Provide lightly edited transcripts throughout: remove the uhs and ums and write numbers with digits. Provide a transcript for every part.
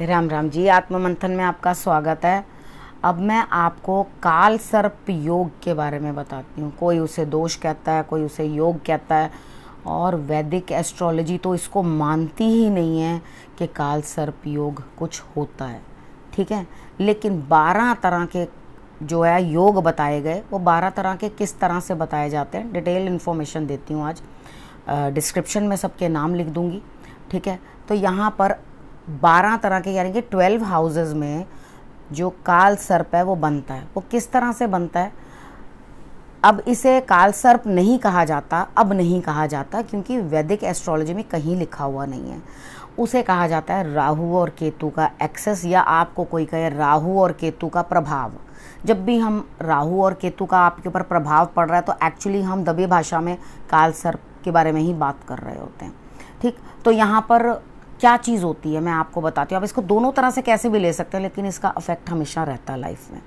राम राम जी। आत्म मंथन में आपका स्वागत है। अब मैं आपको काल सर्प योग के बारे में बताती हूँ। कोई उसे दोष कहता है, कोई उसे योग कहता है, और वैदिक एस्ट्रोलॉजी तो इसको मानती ही नहीं है कि काल सर्प योग कुछ होता है। ठीक है, लेकिन 12 तरह के जो है योग बताए गए, वो 12 तरह के किस तरह से बताए जाते हैं, डिटेल इन्फॉर्मेशन देती हूँ आज। डिस्क्रिप्शन में सबके नाम लिख दूँगी। ठीक है, तो यहाँ पर 12 तरह के यानी कि 12 हाउसेस में जो काल सर्प है वो बनता है। वो किस तरह से बनता है? अब इसे काल सर्प नहीं कहा जाता, अब नहीं कहा जाता, क्योंकि वैदिक एस्ट्रोलॉजी में कहीं लिखा हुआ नहीं है। उसे कहा जाता है राहु और केतु का एक्सेस, या आपको कोई कहे राहु और केतु का प्रभाव। जब भी हम राहु और केतु का आपके ऊपर प्रभाव पड़ रहा है तो एक्चुअली हम दबी भाषा में काल सर्प के बारे में ही बात कर रहे होते हैं। ठीक, तो यहाँ पर क्या चीज़ होती है मैं आपको बताती हूँ। आप इसको दोनों तरह से कैसे भी ले सकते हैं, लेकिन इसका इफेक्ट हमेशा रहता है लाइफ में।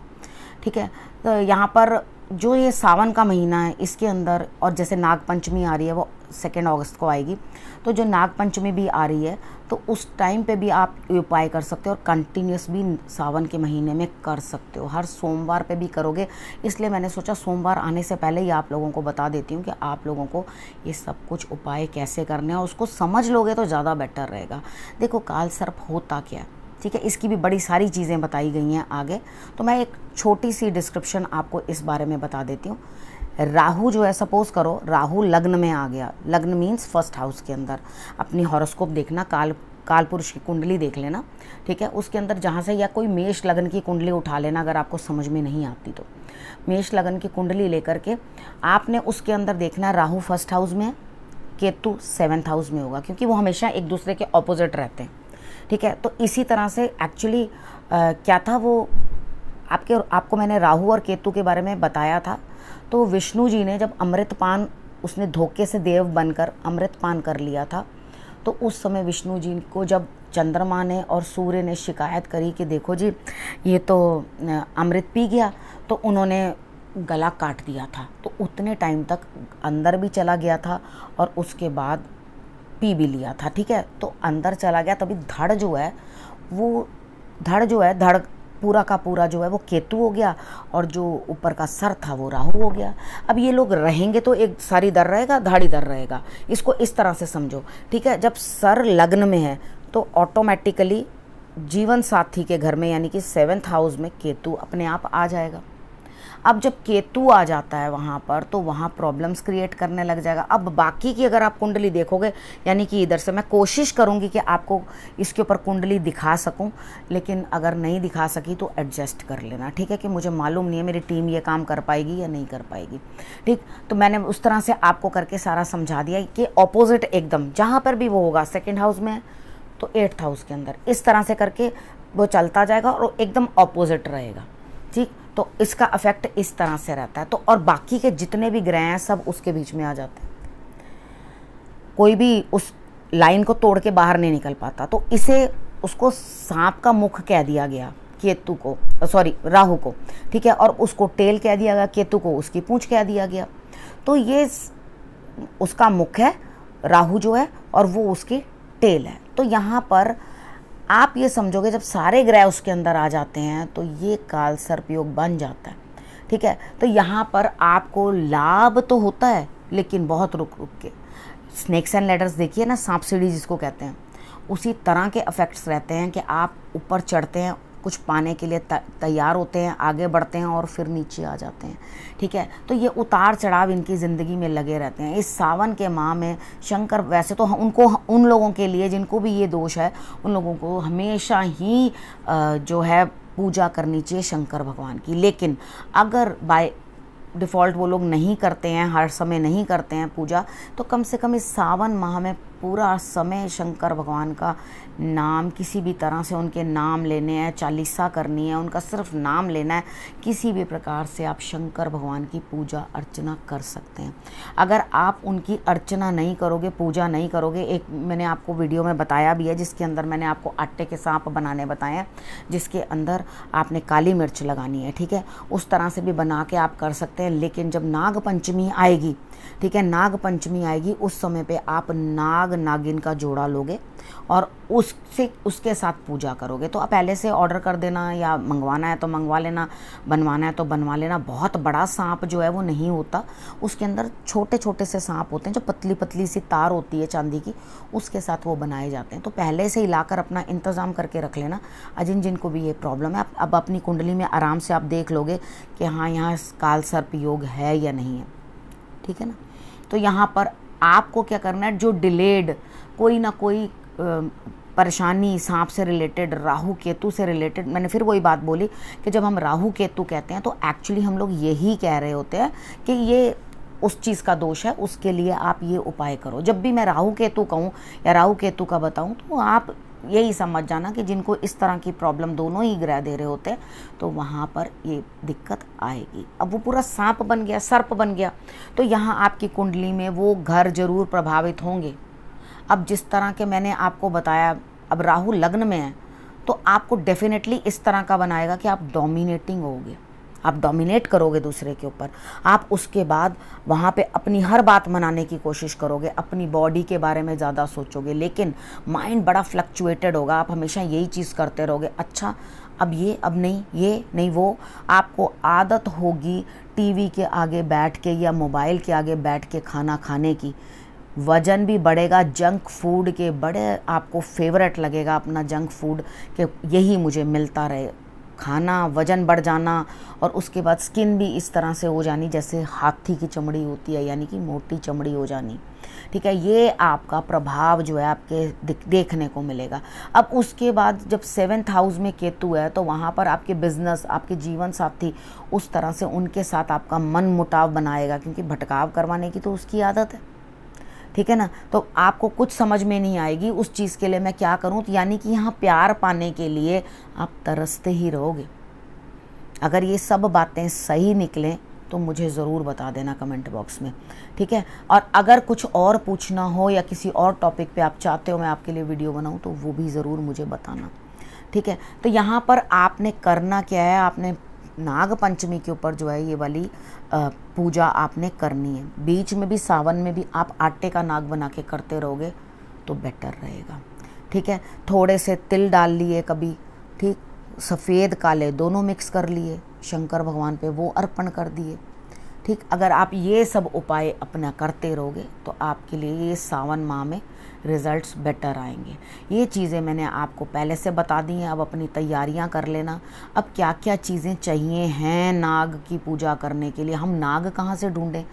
ठीक है, तो यहाँ पर जो ये सावन का महीना है इसके अंदर, और जैसे नाग पंचमी आ रही है वो 2 अगस्त को आएगी, तो जो नाग पंचमी भी आ रही है तो उस टाइम पे भी आप ये उपाय कर सकते हो, और कंटिन्यूस भी सावन के महीने में कर सकते हो। हर सोमवार पे भी करोगे, इसलिए मैंने सोचा सोमवार आने से पहले ही आप लोगों को बता देती हूँ कि आप लोगों को ये सब कुछ उपाय कैसे करने हैं, और उसको समझ लोगे तो ज़्यादा बेटर रहेगा। देखो, काल सर्प होता क्या है, ठीक है, इसकी भी बड़ी सारी चीज़ें बताई गई हैं आगे, तो मैं एक छोटी सी डिस्क्रिप्शन आपको इस बारे में बता देती हूँ। राहु जो है, सपोज करो राहु लग्न में आ गया, लग्न मीन्स फर्स्ट हाउस के अंदर। अपनी हॉरोस्कोप देखना, काल पुरुष की कुंडली देख लेना, ठीक है, उसके अंदर जहाँ से, या कोई मेष लगन की कुंडली उठा लेना अगर आपको समझ में नहीं आती तो। मेष लगन की कुंडली लेकर के आपने उसके अंदर देखना राहु फर्स्ट हाउस में, केतु 7th हाउस में होगा, क्योंकि वो हमेशा एक दूसरे के ऑपोजिट रहते हैं। ठीक है, तो इसी तरह से एक्चुअली क्या था वो आपको मैंने राहु और केतु के बारे में बताया था। तो विष्णु जी ने जब अमृतपान, उसने धोखे से देव बनकर अमृतपान कर लिया था, तो उस समय विष्णु जी को जब चंद्रमा ने और सूर्य ने शिकायत करी कि देखो जी ये तो अमृत पी गया, तो उन्होंने गला काट दिया था। तो उतने टाइम तक अंदर भी चला गया था और उसके बाद पी भी लिया था। ठीक है, तो अंदर चला गया, तभी धड़ जो है धड़ पूरा का पूरा जो है वो केतु हो गया, और जो ऊपर का सर था वो राहु हो गया। अब ये लोग रहेंगे तो एक सर इधर रहेगा, धड़ इधर रहेगा, इसको इस तरह से समझो। ठीक है, जब सर लग्न में है तो ऑटोमेटिकली जीवन साथी के घर में यानी कि 7th हाउस में केतु अपने आप आ जाएगा। अब जब केतु आ जाता है वहाँ पर, तो वहाँ प्रॉब्लम्स क्रिएट करने लग जाएगा। अब बाकी की अगर आप कुंडली देखोगे, यानी कि इधर से मैं कोशिश करूँगी कि आपको इसके ऊपर कुंडली दिखा सकूँ, लेकिन अगर नहीं दिखा सकी तो एडजस्ट कर लेना। ठीक है, कि मुझे मालूम नहीं है मेरी टीम ये काम कर पाएगी या नहीं कर पाएगी। ठीक, तो मैंने उस तरह से आपको करके सारा समझा दिया कि ऑपोजिट एकदम जहाँ पर भी वो होगा, 2nd हाउस में तो 8th हाउस के अंदर, इस तरह से करके वो चलता जाएगा और एकदम ऑपोजिट रहेगा। ठीक, तो इसका इफेक्ट इस तरह से रहता है। तो और बाकी के जितने भी ग्रह हैं सब उसके बीच में आ जाते हैं, कोई भी उस लाइन को तोड़ के बाहर नहीं निकल पाता। तो उसको सांप का मुख कह दिया गया केतु को, राहु को। ठीक है, और उसको टेल कह दिया गया, केतु को उसकी पूंछ कह दिया गया। तो ये उसका मुख है राहु जो है, और वो उसकी टेल है। तो यहाँ पर आप ये समझोगे जब सारे ग्रह उसके अंदर आ जाते हैं तो ये काल सर्प योग बन जाता है। ठीक है, तो यहाँ पर आपको लाभ तो होता है, लेकिन बहुत रुक रुक के। स्नेक्स एंड लैडर्स देखिए ना, सांप सीढ़ी जिसको कहते हैं, उसी तरह के इफेक्ट्स रहते हैं कि आप ऊपर चढ़ते हैं, कुछ पाने के लिए तैयार होते हैं, आगे बढ़ते हैं और फिर नीचे आ जाते हैं। ठीक है, तो ये उतार चढ़ाव इनकी ज़िंदगी में लगे रहते हैं। इस सावन के माह में शंकर, वैसे तो उन लोगों के लिए जिनको भी ये दोष है, उन लोगों को हमेशा ही जो है पूजा करनी चाहिए शंकर भगवान की। लेकिन अगर बाय डिफ़ॉल्ट वो लोग नहीं करते हैं, हर समय नहीं करते हैं पूजा, तो कम से कम इस सावन माह में पूरा समय शंकर भगवान का नाम, किसी भी तरह से उनके नाम लेने हैं, चालीसा करनी है, उनका सिर्फ नाम लेना है। किसी भी प्रकार से आप शंकर भगवान की पूजा अर्चना कर सकते हैं। अगर आप उनकी अर्चना नहीं करोगे, पूजा नहीं करोगे, एक मैंने आपको वीडियो में बताया भी है जिसके अंदर मैंने आपको आटे के सांप बनाने बताए हैं, जिसके अंदर आपने काली मिर्च लगानी है। ठीक है, उस तरह से भी बना के आप कर सकते हैं। लेकिन जब नाग पंचमी आएगी ठीक है। नाग पंचमी आएगी, उस समय पे आप नाग नागिन का जोड़ा लोगे और उसके साथ पूजा करोगे। तो आप पहले से ऑर्डर कर देना, या मंगवाना है तो मंगवा लेना, बनवाना है तो बनवा लेना। बहुत बड़ा सांप जो है वो नहीं होता, उसके अंदर छोटे छोटे से सांप होते हैं, जो पतली पतली सी तार होती है चांदी की, उसके साथ वो बनाए जाते हैं। तो पहले से ही लाकर अपना इंतज़ाम करके रख लेना। जिन जिनको भी ये प्रॉब्लम है, आप अब अपनी कुंडली में आराम से आप देख लोगे कि हाँ यहाँ काल सर्प योग है या नहीं है, ठीक है ना। तो यहाँ पर आपको क्या करना है, जो डिलेड कोई ना कोई परेशानी सांप से रिलेटेड, राहु केतु से रिलेटेड, मैंने फिर वही बात बोली कि जब हम राहु केतु कहते हैं तो एक्चुअली हम लोग यही कह रहे होते हैं कि ये उस चीज़ का दोष है, उसके लिए आप ये उपाय करो। जब भी मैं राहु केतु कहूँ या राहु केतु का बताऊँ तो आप यही समझ जाना कि जिनको इस तरह की प्रॉब्लम दोनों ही ग्रह दे रहे होते हैं तो वहाँ पर ये दिक्कत आएगी। अब वो पूरा सांप बन गया, सर्प बन गया, तो यहाँ आपकी कुंडली में वो घर जरूर प्रभावित होंगे। अब जिस तरह के मैंने आपको बताया, अब राहु लग्न में है तो आपको डेफिनेटली इस तरह का बनाएगा कि आप डोमिनेटिंग होगे, आप डोमिनेट करोगे दूसरे के ऊपर। आप उसके बाद वहाँ पे अपनी हर बात मनाने की कोशिश करोगे, अपनी बॉडी के बारे में ज़्यादा सोचोगे, लेकिन माइंड बड़ा फ्लक्चुएटेड होगा। आप हमेशा यही चीज़ करते रहोगे, अच्छा अब ये, अब नहीं ये, नहीं वो। आपको आदत होगी टीवी के आगे बैठ के या मोबाइल के आगे बैठ के खाना खाने की। वज़न भी बढ़ेगा, जंक फूड के बड़े आपको फेवरेट लगेगा अपना जंक फूड, कि यही मुझे मिलता रहे खाना, वज़न बढ़ जाना। और उसके बाद स्किन भी इस तरह से हो जानी जैसे हाथी की चमड़ी होती है, यानी कि मोटी चमड़ी हो जानी, ठीक है। ये आपका प्रभाव जो है आपके देखने को मिलेगा। अब उसके बाद जब 7th हाउस में केतु है तो वहाँ पर आपके बिजनेस, आपके जीवन साथी, उस तरह से उनके साथ आपका मन मुटाव बनाएगा, क्योंकि भटकाव करवाने की तो उसकी आदत है, ठीक है ना। तो आपको कुछ समझ में नहीं आएगी उस चीज़ के लिए मैं क्या करूं, तो यानी कि यहाँ प्यार पाने के लिए आप तरसते ही रहोगे। अगर ये सब बातें सही निकलें तो मुझे ज़रूर बता देना कमेंट बॉक्स में, ठीक है। और अगर कुछ और पूछना हो या किसी और टॉपिक पे आप चाहते हो मैं आपके लिए वीडियो बनाऊं तो वो भी ज़रूर मुझे बताना, ठीक है। तो यहाँ पर आपने करना क्या है, आपने नाग पंचमी के ऊपर जो है ये वाली पूजा आपने करनी है। बीच में भी सावन में भी आप आटे का नाग बना के करते रहोगे तो बेटर रहेगा, ठीक है। थोड़े से तिल डाल लिए कभी, ठीक, सफ़ेद काले दोनों मिक्स कर लिए, शंकर भगवान पे वो अर्पण कर दिए, ठीक। अगर आप ये सब उपाय अपना करते रहोगे तो आपके लिए ये सावन माह में रिज़ल्ट्स बेटर आएंगे। ये चीज़ें मैंने आपको पहले से बता दी हैं, अब अपनी तैयारियां कर लेना। अब क्या क्या चीज़ें चाहिए हैं नाग की पूजा करने के लिए, हम नाग कहाँ से ढूंढें।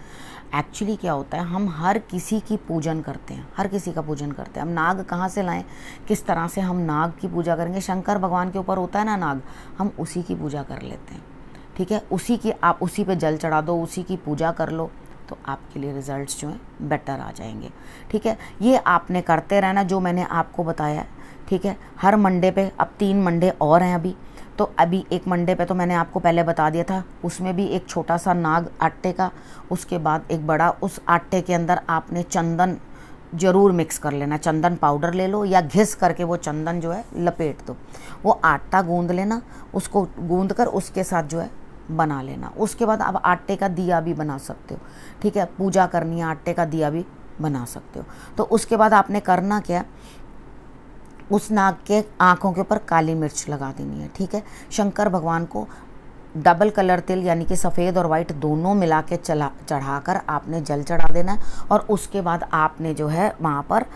एक्चुअली क्या होता है, हम हर किसी की पूजन करते हैं, हर किसी का पूजन करते हैं। हम नाग कहाँ से लाएं, किस तरह से हम नाग की पूजा करेंगे। शंकर भगवान के ऊपर होता है ना नाग, हम उसी की पूजा कर लेते हैं, ठीक है। उसी की आप उसी पे जल चढ़ा दो, उसी की पूजा कर लो तो आपके लिए रिज़ल्ट्स जो हैं बेटर आ जाएंगे, ठीक है। ये आपने करते रहना जो मैंने आपको बताया है, ठीक है। हर मंडे पे, अब 3 मंडे और हैं अभी, तो अभी एक मंडे पे तो मैंने आपको पहले बता दिया था, उसमें भी एक छोटा सा नाग आटे का, उसके बाद एक बड़ा, उस आटे के अंदर आपने चंदन ज़रूर मिक्स कर लेना। चंदन पाउडर ले लो या घिस करके वो चंदन जो है लपेट दो, वो आटा गूंद लेना, उसको गूंद कर उसके साथ जो है बना लेना। उसके बाद आप आटे का दिया भी बना सकते हो, ठीक है। पूजा करनी है, आटे का दिया भी बना सकते हो। तो उसके बाद आपने करना क्या, उस नाग के आँखों के ऊपर काली मिर्च लगा देनी है, ठीक है। शंकर भगवान को डबल कलर तिल यानी कि सफ़ेद और वाइट दोनों मिला के चढ़ाकर आपने जल चढ़ा देना है। और उसके बाद आपने जो है वहाँ पर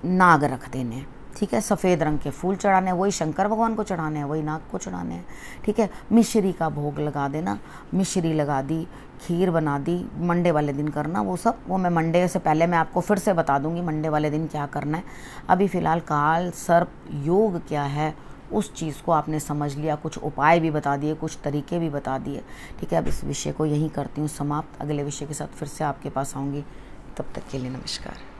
नाग रख देने हैं, ठीक है। सफ़ेद रंग के फूल चढ़ाने हैं, वही शंकर भगवान को चढ़ाने हैं, वही नाग को चढ़ाने हैं, ठीक है। मिश्री का भोग लगा देना, मिश्री लगा दी, खीर बना दी, मंडे वाले दिन करना वो सब, वो मैं मंडे से पहले मैं आपको फिर से बता दूंगी मंडे वाले दिन क्या करना है। अभी फ़िलहाल काल सर्प योग क्या है उस चीज़ को आपने समझ लिया, कुछ उपाय भी बता दिए, कुछ तरीके भी बता दिए, ठीक है। अब इस विषय को यहीं करती हूँ समाप्त, अगले विषय के साथ फिर से आपके पास आऊँगी, तब तक के लिए नमस्कार।